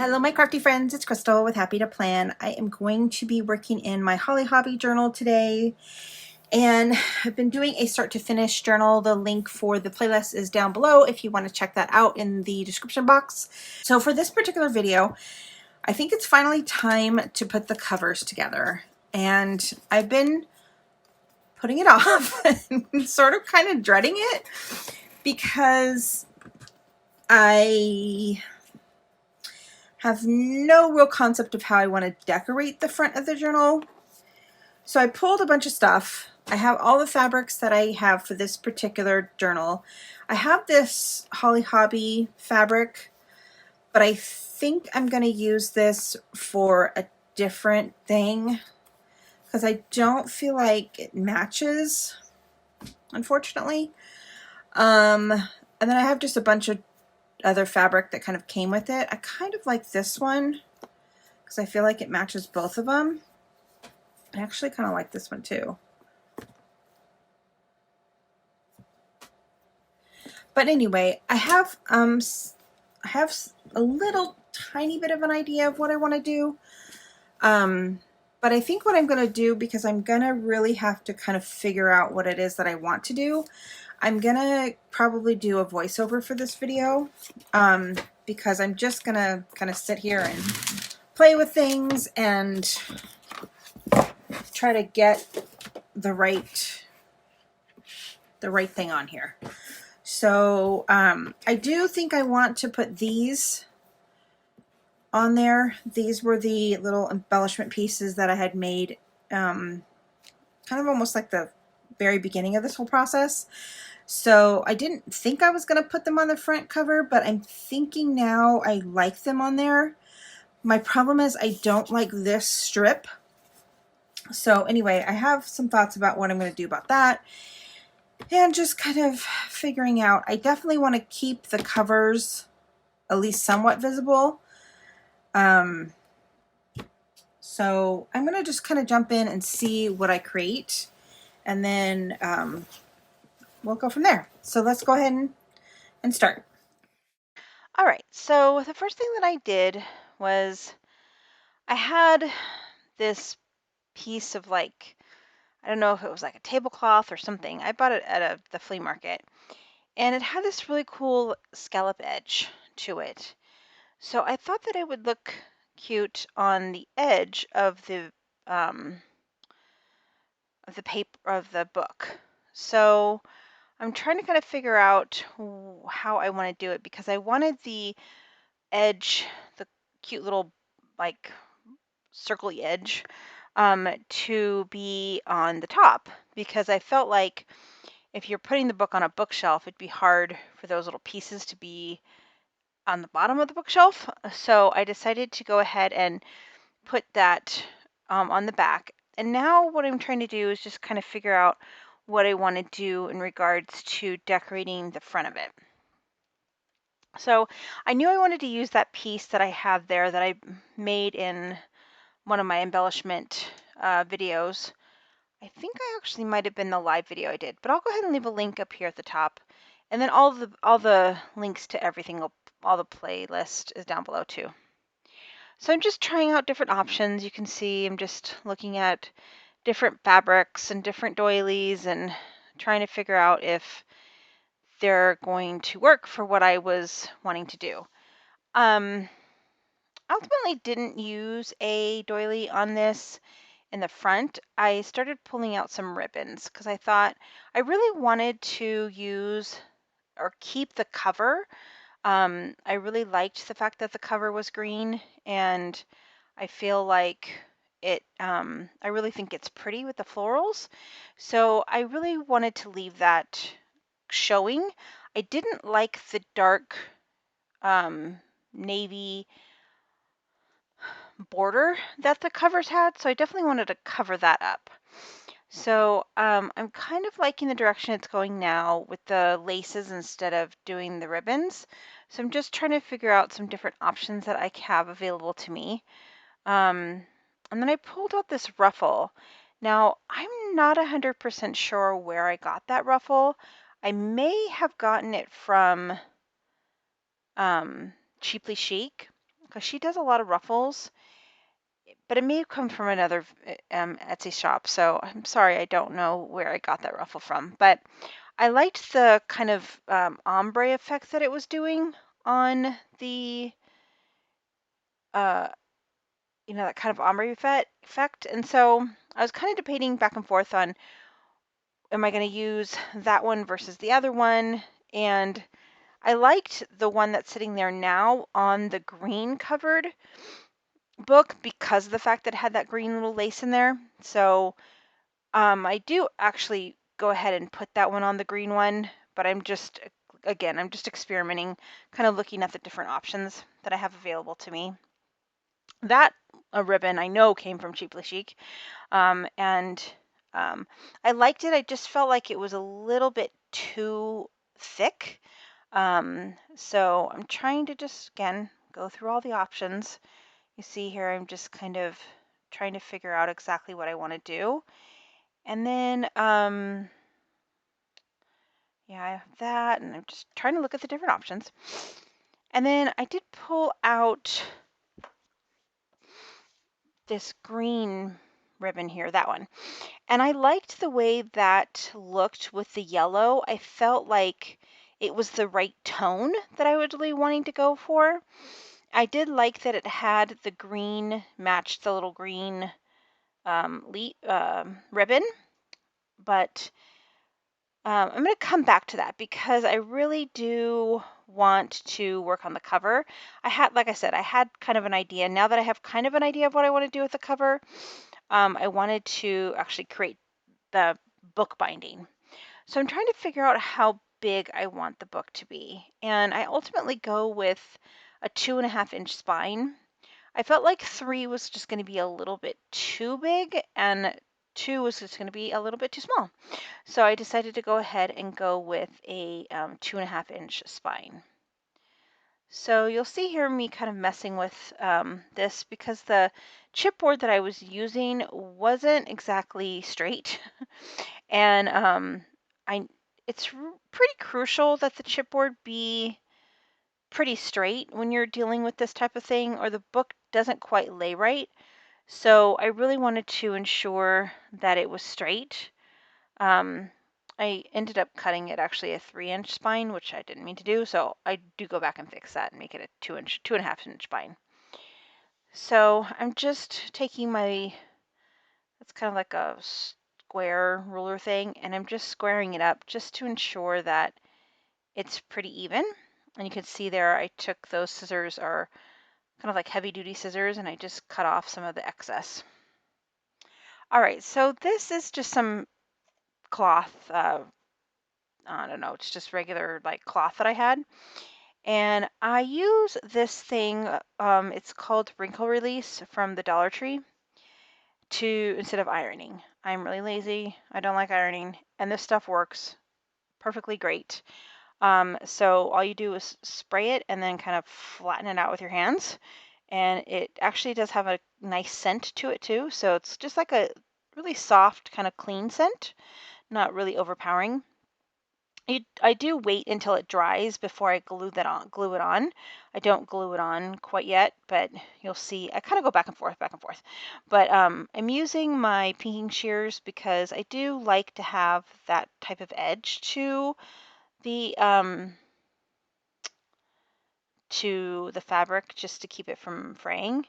Hello my crafty friends, it's Crystal with Happy to Plan. I am going to be working in my Holly Hobbie Journal today, and I've been doing a start to finish journal. The link for the playlist is down below if you want to check that out in the description box. So for this particular video, I think it's finally time to put the covers together, and I've been putting it off and sort of kind of dreading it because I have no real concept of how I want to decorate the front of the journal. So I pulled a bunch of stuff. I have all the fabrics that I have for this particular journal. I have this Holly Hobbie fabric, but I think I'm going to use this for a different thing because I don't feel like it matches, unfortunately. And then I have just a bunch of other fabric that kind of came with it. I kind of like this one because I feel like it matches both of them. I actually kind of like this one too. But anyway, I have a little tiny bit of an idea of what I want to do. But I think what I'm going to do, because I'm going to really have to kind of figure out what it is that I want to do, I'm going to probably do a voiceover for this video, because I'm just going to kind of sit here and play with things and try to get the right thing on here. So I do think I want to put these on there. These were the little embellishment pieces that I had made, kind of almost like the very beginning of this whole process. So I didn't think I was going to put them on the front cover, but I'm thinking now I like them on there. My problem is I don't like this strip. So anyway, I have some thoughts about what I'm going to do about that. And just kind of figuring out, I definitely want to keep the covers at least somewhat visible. So I'm going to just kind of jump in and see what I create, and then we'll go from there. So let's go ahead and start. All right, so the first thing that I did was I had this piece of, like, I don't know if it was like a tablecloth or something. I bought it at the flea market, and it had this really cool scallop edge to it. So I thought that it would look cute on the edge of the paper of the book. So I'm trying to kind of figure out how I want to do it, because I wanted the edge, the cute little, like, circly edge, to be on the top, because I felt like if you're putting the book on a bookshelf, it'd be hard for those little pieces to be on the bottom of the bookshelf. So I decided to go ahead and put that on the back. And now what I'm trying to do is just kind of figure out what I want to do in regards to decorating the front of it. So I knew I wanted to use that piece that I have there that I made in one of my embellishment videos. I think I actually might have been the live video I did, but I'll go ahead and leave a link up here at the top. And then all the links to everything, all the playlist is down below too. So I'm just trying out different options. You can see I'm just looking at different fabrics and different doilies and trying to figure out if they're going to work for what I was wanting to do. Ultimately didn't use a doily on this in the front. I started pulling out some ribbons because I thought I really wanted to use or keep the cover. I really liked the fact that the cover was green, and I feel like it, I really think it's pretty with the florals. So I really wanted to leave that showing. I didn't like the dark navy border that the covers had, so I definitely wanted to cover that up. So I'm kind of liking the direction it's going now with the laces instead of doing the ribbons. So I'm just trying to figure out some different options that I have available to me. And then I pulled out this ruffle. Now, I'm not 100% sure where I got that ruffle. I may have gotten it from Cheaply Chic, because she does a lot of ruffles, but it may have come from another Etsy shop. So I'm sorry, I don't know where I got that ruffle from, but I liked the kind of ombre effect that it was doing on the, that kind of ombre effect. And so I was kind of debating back and forth on, am I going to use that one versus the other one? And I liked the one that's sitting there now on the green covered book because of the fact that it had that green little lace in there. So I do actually go ahead and put that one on the green one, but I'm just experimenting, kind of looking at the different options that I have available to me. That ribbon I know came from Cheaply Chic, and I liked it. I just felt like it was a little bit too thick. So I'm trying to just, again, go through all the options. You see here, I'm just kind of trying to figure out exactly what I want to do. And then, yeah, I have that, and I'm just trying to look at the different options. And then I did pull out this green ribbon here, that one. And I liked the way that looked with the yellow. I felt like it was the right tone that I was really wanting to go for. I did like that it had the green matched the little green ribbon, but I'm going to come back to that because I really do want to work on the cover. Like I said, I had kind of an idea. Now that I have kind of an idea of what I want to do with the cover, I wanted to actually create the book binding. So I'm trying to figure out how big I want the book to be. And I ultimately go with a 2.5-inch spine. I felt like 3 was just going to be a little bit too big, and 2 was just going to be a little bit too small. So I decided to go ahead and go with a 2.5-inch spine. So you'll see here me kind of messing with this because the chipboard that I was using wasn't exactly straight. And it's pretty crucial that the chipboard be pretty straight when you're dealing with this type of thing, or the book doesn't quite lay right. So I really wanted to ensure that it was straight. I ended up cutting it actually a 3-inch spine, which I didn't mean to do. So I do go back and fix that and make it a 2.5-inch spine. So I'm just taking it's kind of like a square ruler thing, and I'm just squaring it up just to ensure that it's pretty even. And you can see there, I took those scissors, are kind of like heavy duty scissors, and I just cut off some of the excess. All right, so this is just some cloth. I don't know, it's just regular like cloth that I had. And I use this thing, it's called Wrinkle Release from the Dollar Tree, instead of ironing. I'm really lazy, I don't like ironing, and this stuff works perfectly great. So all you do is spray it and then kind of flatten it out with your hands. And it actually does have a nice scent to it too. So it's just like a really soft, kind of clean scent, not really overpowering. I do wait until it dries before I glue it on. I don't glue it on quite yet, but you'll see I kind of go back and forth. But I'm using my pinking shears because I do like to have that type of edge to the fabric, just to keep it from fraying.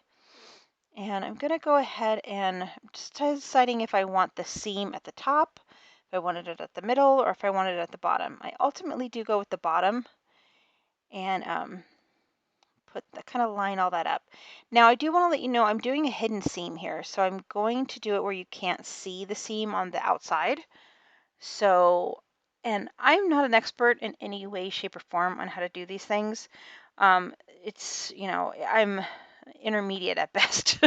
And I'm going to go ahead and just deciding if I want the seam at the top, if I wanted it at the middle, or if I wanted it at the bottom. I ultimately do go with the bottom and kind of line all that up. Now I do want to let you know I'm doing a hidden seam here, so I'm going to do it where you can't see the seam on the outside. So, and I'm not an expert in any way, shape, or form on how to do these things. It's, I'm intermediate at best.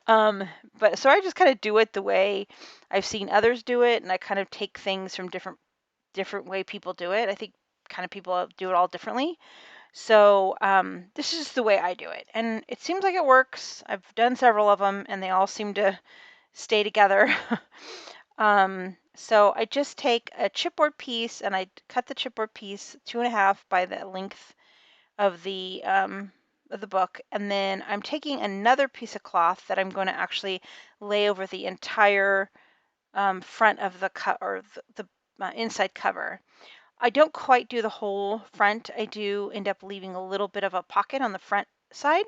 But so I just kind of do it the way I've seen others do it, and I kind of take things from different way people do it. I think kind of people do it all differently. So this is the way I do it, and it seems like it works. I've done several of them, and they all seem to stay together. So I just take a chipboard piece and I cut the chipboard piece 2.5 by the length of the the book, and then I'm taking another piece of cloth that I'm going to actually lay over the entire front of the inside cover. I don't quite do the whole front. I do end up leaving a little bit of a pocket on the front side.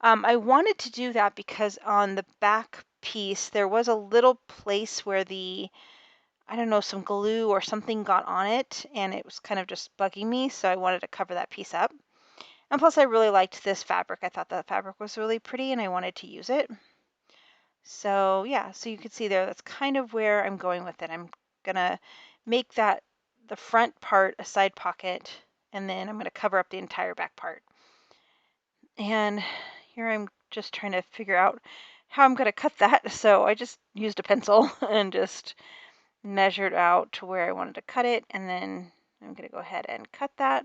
I wanted to do that because on the back piece there was a little place where I don't know, some glue or something got on it, and it was kind of just bugging me, so I wanted to cover that piece up. And plus I really liked this fabric. I thought the fabric was really pretty and I wanted to use it. So yeah, so you can see there, that's kind of where I'm going with it. I'm gonna make that the front part a side pocket, and then I'm gonna cover up the entire back part. And here I'm just trying to figure out how I'm gonna cut that. So I just used a pencil and just measured out to where I wanted to cut it, and then I'm gonna go ahead and cut that.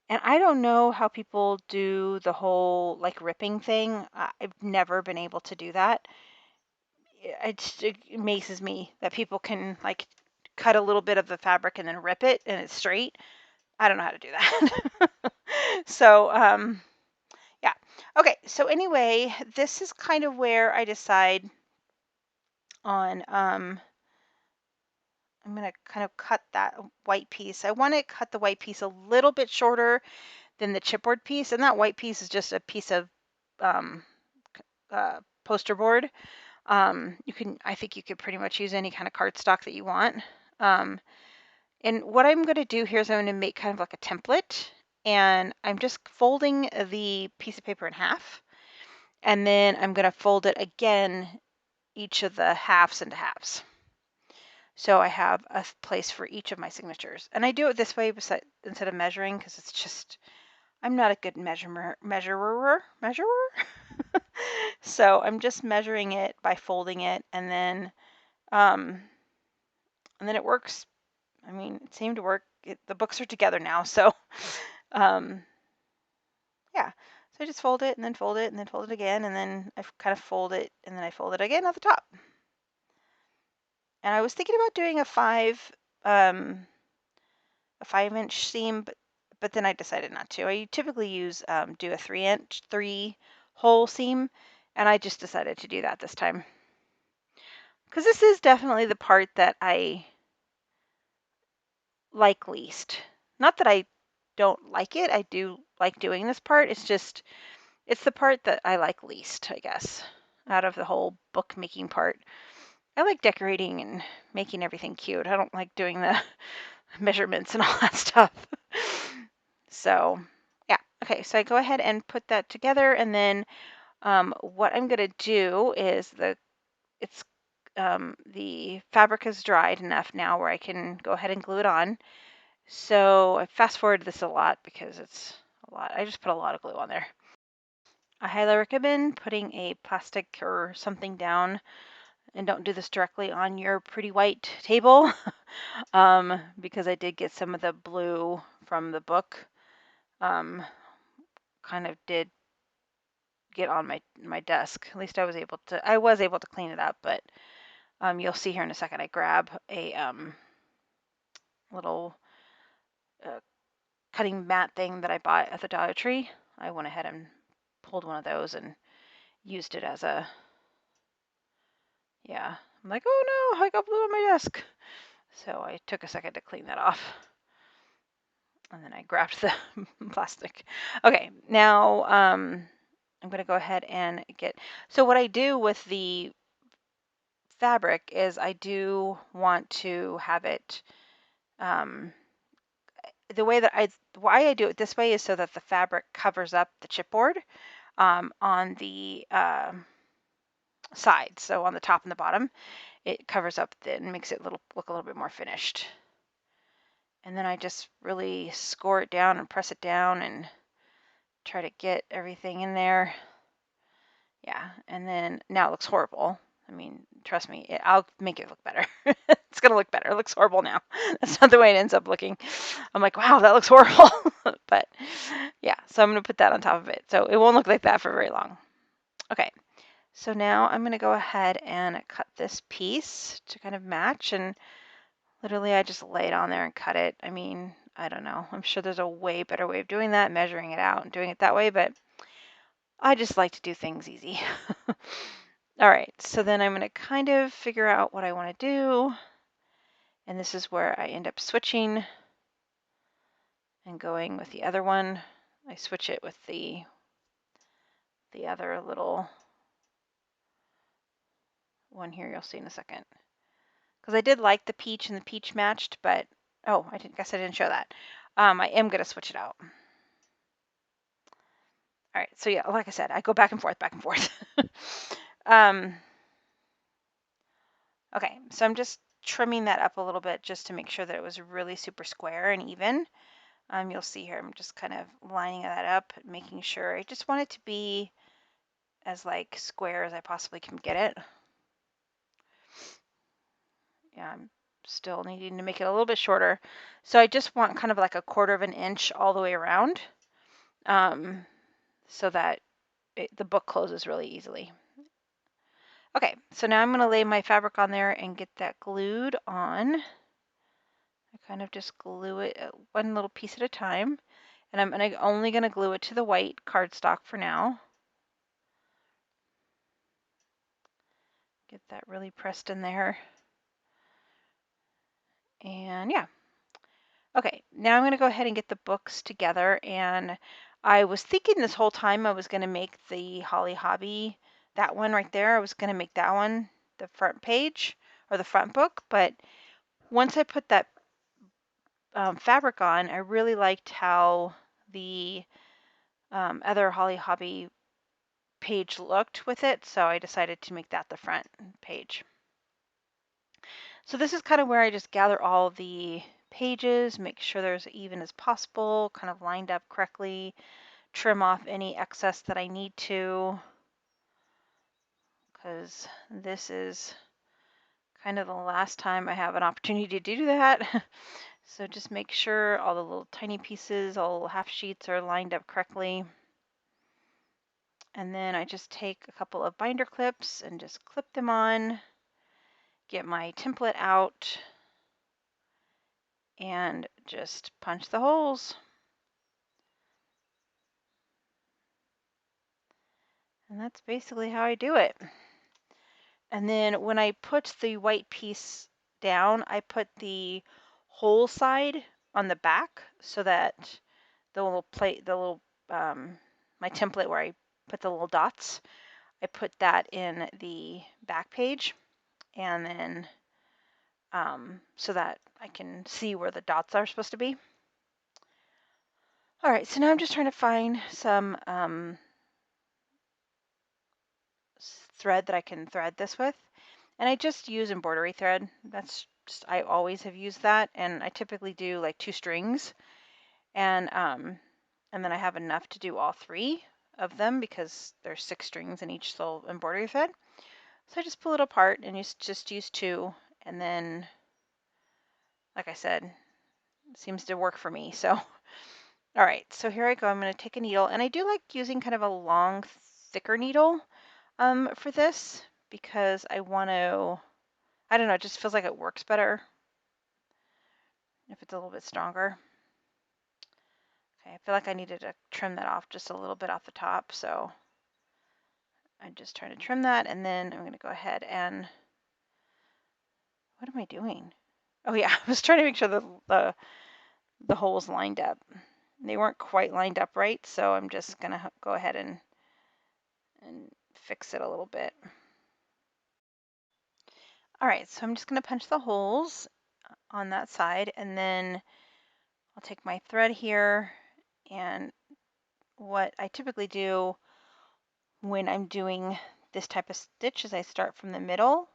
And I don't know how people do the whole like ripping thing. I've never been able to do that. It amazes me that people can like cut a little bit of the fabric and then rip it and it's straight. I don't know how to do that. So, yeah. Okay, so anyway, this is kind of where I decide on, I'm going to kind of cut that white piece. I want to cut the white piece a little bit shorter than the chipboard piece, and that white piece is just a piece of um, poster board. I think you could pretty much use any kind of cardstock that you want. And what I'm going to do here is I'm going to make kind of like a template, and I'm just folding the piece of paper in half, and then I'm going to fold it again, each of the halves into halves. So I have a place for each of my signatures. And I do it this way instead of measuring, because it's just, I'm not a good measurer. So I'm just measuring it by folding it, and then it works. I mean, it seemed to work. The books are together now, so yeah. So I just fold it and then fold it and then fold it again, and then I kind of fold it and then I fold it again at the top. And I was thinking about doing a 5-inch seam, but then I decided not to. I typically do a 3-inch 3-hole seam, and I just decided to do that this time because this is definitely the part that I like least. Not that I don't like it. I do like doing this part. It's the part that I like least, I guess, out of the whole book making part. I like decorating and making everything cute. I don't like doing the measurements and all that stuff. So yeah, okay, so I go ahead and put that together, and then what I'm gonna do is the fabric is dried enough now where I can go ahead and glue it on. So I fast forwarded this a lot because it's a lot. I just put a lot of glue on there. I highly recommend putting a plastic or something down, and don't do this directly on your pretty white table because I did get some of the blue from the book. Kind of did get on my desk. At least I was able to clean it up, but you'll see here in a second I grab a little cutting mat thing that I bought at the Dollar Tree. I went ahead and pulled one of those and used it as a, yeah. I'm like, oh no, I got blue on my desk. So I took a second to clean that off. And then I grabbed the plastic. Okay, now I'm going to go ahead and so what I do with the fabric is I do want to have it, why I do it this way is so that the fabric covers up the chipboard on the sides. So on the top and the bottom, it covers up and makes it look a little bit more finished. And then I just really score it down and press it down and try to get everything in there. Yeah, and then now it looks horrible. I mean, trust me, I'll make it look better. It's gonna look better. It looks horrible now. That's not the way it ends up looking. I'm like, wow, that looks horrible. But yeah, so I'm gonna put that on top of it. So it won't look like that for very long. Okay, so now I'm gonna go ahead and cut this piece to kind of match, and literally I just lay it on there and cut it. I mean, I don't know. I'm sure there's a way better way of doing that, measuring it out and doing it that way, but I just like to do things easy. All right, so then I'm going to kind of figure out what I want to do. And this is where I end up switching and going with the other one. I switch it with the other little one here, you'll see in a second. Because I did like the peach and the peach matched, but, oh, guess I didn't show that. I am going to switch it out. All right, so yeah, like I said, I go back and forth, back and forth. Okay, so I'm just trimming that up a little bit just to make sure that it was really super square and even. You'll see here, I'm just kind of lining that up, making sure. I just want it to be as like square as I possibly can get it. Yeah, I'm still needing to make it a little bit shorter. So I just want kind of like a 1/4 of an inch all the way around, so that the book closes really easily. Okay, so now I'm going to lay my fabric on there and get that glued on. I kind of just glue it one little piece at a time. And I'm only going to glue it to the white cardstock for now. Get that really pressed in there. And yeah. Okay, now I'm going to go ahead and get the books together. And I was thinking this whole time I was going to make the Holly Hobbie, that one right there, I was going to make that one the front page or the front book. But once I put that fabric on, I really liked how the other Holly Hobbie page looked with it, so I decided to make that the front page. So this is kind of where I just gather all the pages, make sure they're as even as possible, kind of lined up correctly, trim off any excess that I need to, because this is kind of the last time I have an opportunity to do that. So just make sure all the little tiny pieces, all half sheets are lined up correctly. And then I just take a couple of binder clips and just clip them on, get my template out, and just punch the holes. And that's basically how I do it. And then when I put the white piece down, I put the whole side on the back so that the little plate, my template where I put the little dots, I put that in the back page, and then so that I can see where the dots are supposed to be. All right, so now I'm just trying to find some thread that I can thread this with. And I just use embroidery thread. That's just, I always have used that. And I typically do like 2 strings. And then I have enough to do all 3 of them because there's 6 strings in each little embroidery thread. So I just pull it apart and just use 2. And then, like I said, it seems to work for me. So, all right, so here I go. I'm going to take a needle. And I do like using kind of a long, thicker needle for this because I want to, I don't know, it just feels like it works better if it's a little bit stronger. Okay, I feel like I needed to trim that off just a little bit off the top, so I'm just trying to trim that, and then I'm going to go ahead and, what am I doing? Oh yeah, I was trying to make sure the holes lined up. They weren't quite lined up right, so I'm just going to go ahead and fix it a little bit. All right, so I'm just going to punch the holes on that side, and then I'll take my thread here, and what I typically do when I'm doing this type of stitch is I start from the middle,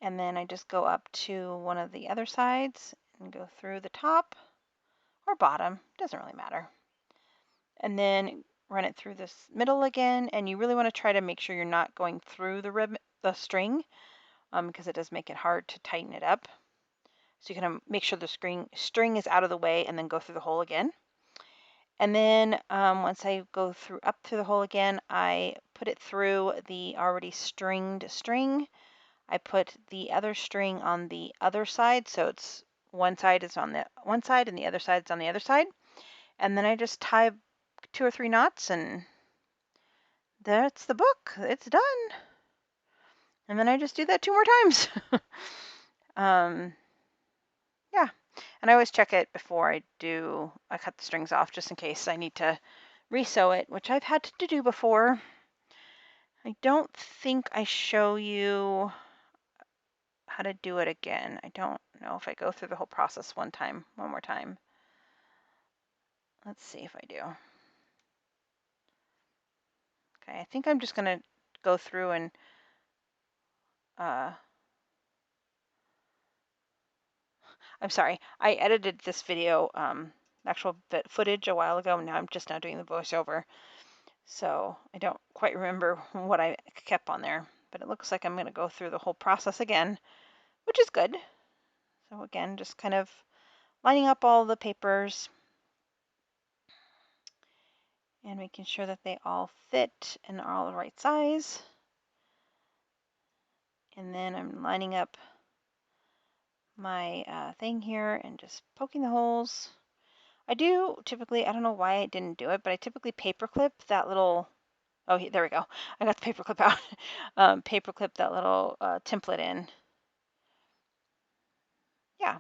and then I just go up to one of the other sides and go through the top or bottom, doesn't really matter. And then run it through this middle again, and you really want to try to make sure you're not going through the string because it does make it hard to tighten it up. So you can make sure the string is out of the way and then go through the hole again. And then once I go up through the hole again, I put it through the already stringed string. I put the other string on the other side, so it's one side is on the one side and the other side is on the other side. And then I just tie 2 or 3 knots and that's the book. It's done. And then I just do that 2 more times. Yeah. And I always check it before I cut the strings off just in case I need to resew it, which I've had to do before. I don't think I show you how to do it again. I don't know if I go through the whole process one more time. Let's see if I do. Okay, I think I'm just gonna go through and I'm sorry, I edited this video, actual footage a while ago. Now I'm just now doing the voiceover. So I don't quite remember what I kept on there, but it looks like I'm going to go through the whole process again, which is good. So again, just kind of lining up all the papers and making sure that they all fit and are all the right size. And then I'm lining up my thing here and just poking the holes. I do typically, I don't know why I didn't do it, but I typically paperclip that little, oh, there we go. I got the paperclip out. Paperclip that little template in. Yeah.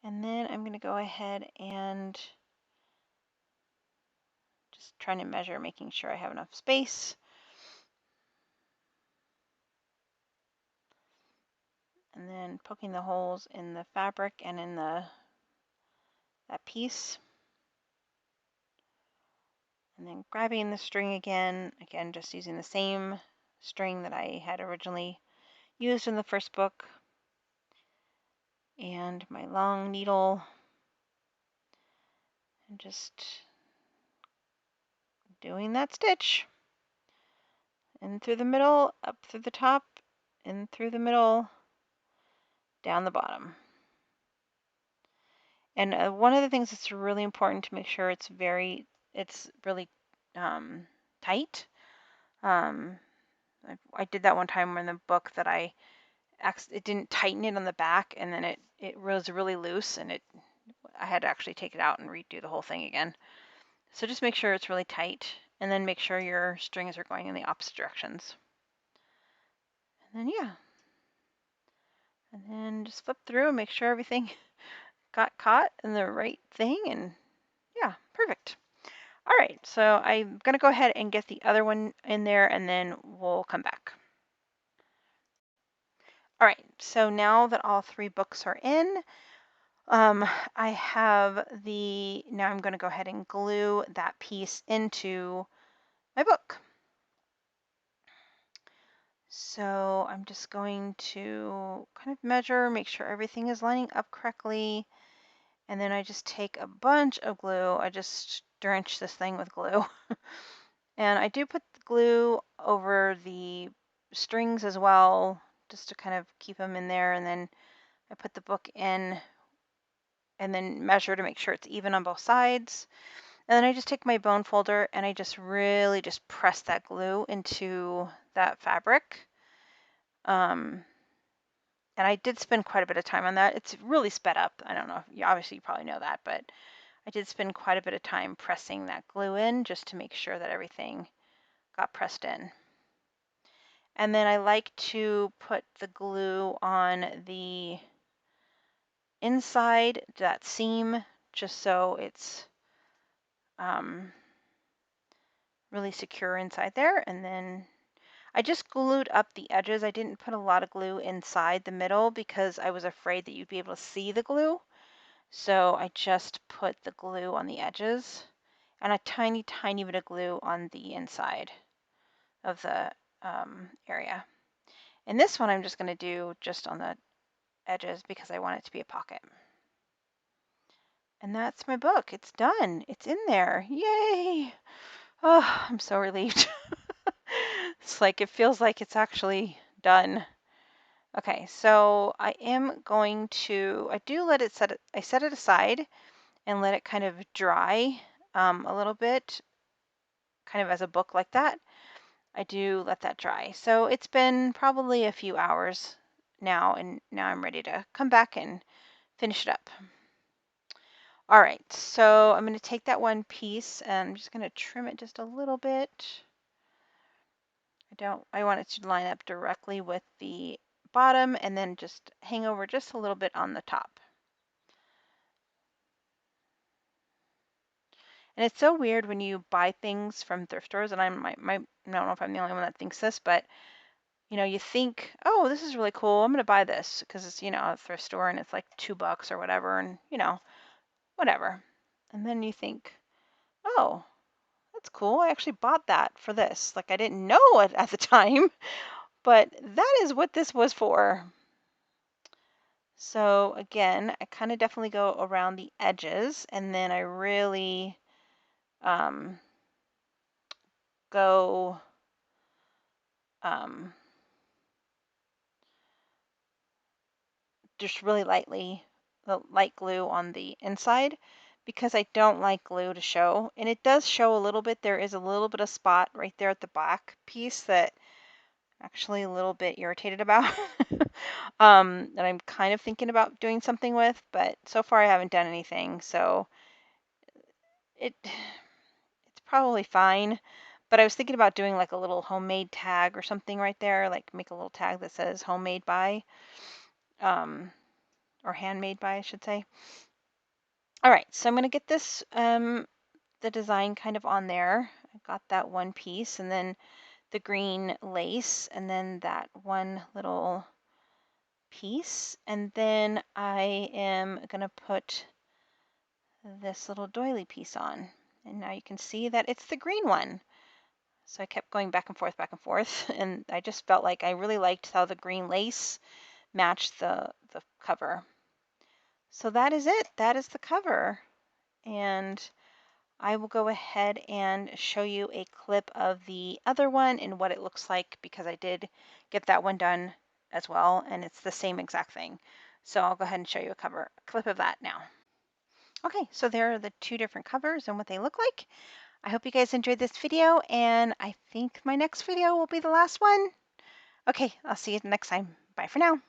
And then I'm going to go ahead and just trying to measure, making sure I have enough space. And then poking the holes in the fabric and in that piece. And then grabbing the string again, just using the same string that I had originally used in the first book. And my long needle. And just doing that stitch. In through the middle, up through the top, in through the middle, down the bottom. And one of the things that's really important to make sure it's really tight. I did that one time in the book that it didn't tighten it on the back, and then it was really loose, and I had to actually take it out and redo the whole thing again. So just make sure it's really tight, and then make sure your strings are going in the opposite directions. And then yeah, and then just flip through and make sure everything got caught in the right thing, and yeah, perfect. All right, so I'm going to go ahead and get the other one in there, and then we'll come back. All right, so now that all 3 books are in, I have now I'm going to go ahead and glue that piece into my book. So I'm just going to kind of measure, make sure everything is lining up correctly. And then I just take a bunch of glue. I just drench this thing with glue. And I do put the glue over the strings as well, just to kind of keep them in there. And then I put the book in and then measure to make sure it's even on both sides. And then I just take my bone folder and I just really just press that glue into that fabric. And I did spend quite a bit of time on that. It's really sped up. I don't know, obviously you probably know that, but I did spend quite a bit of time pressing that glue in just to make sure that everything got pressed in. And then I like to put the glue on the inside, that seam, just so it's really secure inside there. And then I just glued up the edges. I didn't put a lot of glue inside the middle because I was afraid that you'd be able to see the glue. So I just put the glue on the edges and a tiny, tiny bit of glue on the inside of the area. And this one I'm just going to do just on the edges because I want it to be a pocket. And that's my book. It's done. It's in there. Yay! Oh, I'm so relieved. It's like it feels like it's actually done. Okay, so I am going to, I set it aside and let it kind of dry a little bit, kind of as a book like that. I do let that dry. So it's been probably a few hours now, and now I'm ready to come back and finish it up. All right, so I'm going to take that one piece and I'm just going to trim it just a little bit. I want it to line up directly with the bottom and then just hang over just a little bit on the top. And it's so weird when you buy things from thrift stores, and I don't know if I'm the only one that thinks this, but you know, you think, oh, this is really cool. I'm going to buy this because it's, you know, a thrift store and it's like $2 or whatever, and you know, whatever. And then you think, oh, that's cool. I actually bought that for this. Like I didn't know it at the time, but that is what this was for. So again, I kind of definitely go around the edges, and then I really go just really lightly, the light glue on the inside, because I don't like glue to show. And it does show a little bit. There is a little bit of spot right there at the back piece that I'm actually a little bit irritated about. That I'm kind of thinking about doing something with, but so far I haven't done anything. So it's probably fine. But I was thinking about doing like a little homemade tag or something right there, like make a little tag that says homemade by, or handmade by, I should say. All right, so I'm going to get this, the design kind of on there. I got that one piece, and then the green lace, and then that one little piece. And then I am going to put this little doily piece on. And now you can see that it's the green one. So I kept going back and forth, and I just felt like I really liked how the green lace matched the cover. So that is it. That is the cover. And I will go ahead and show you a clip of the other one and what it looks like, because I did get that one done as well, and it's the same exact thing. So I'll go ahead and show you a clip of that now. Okay, so there are the two different covers and what they look like. I hope you guys enjoyed this video, and I think my next video will be the last one. Okay, I'll see you next time. Bye for now.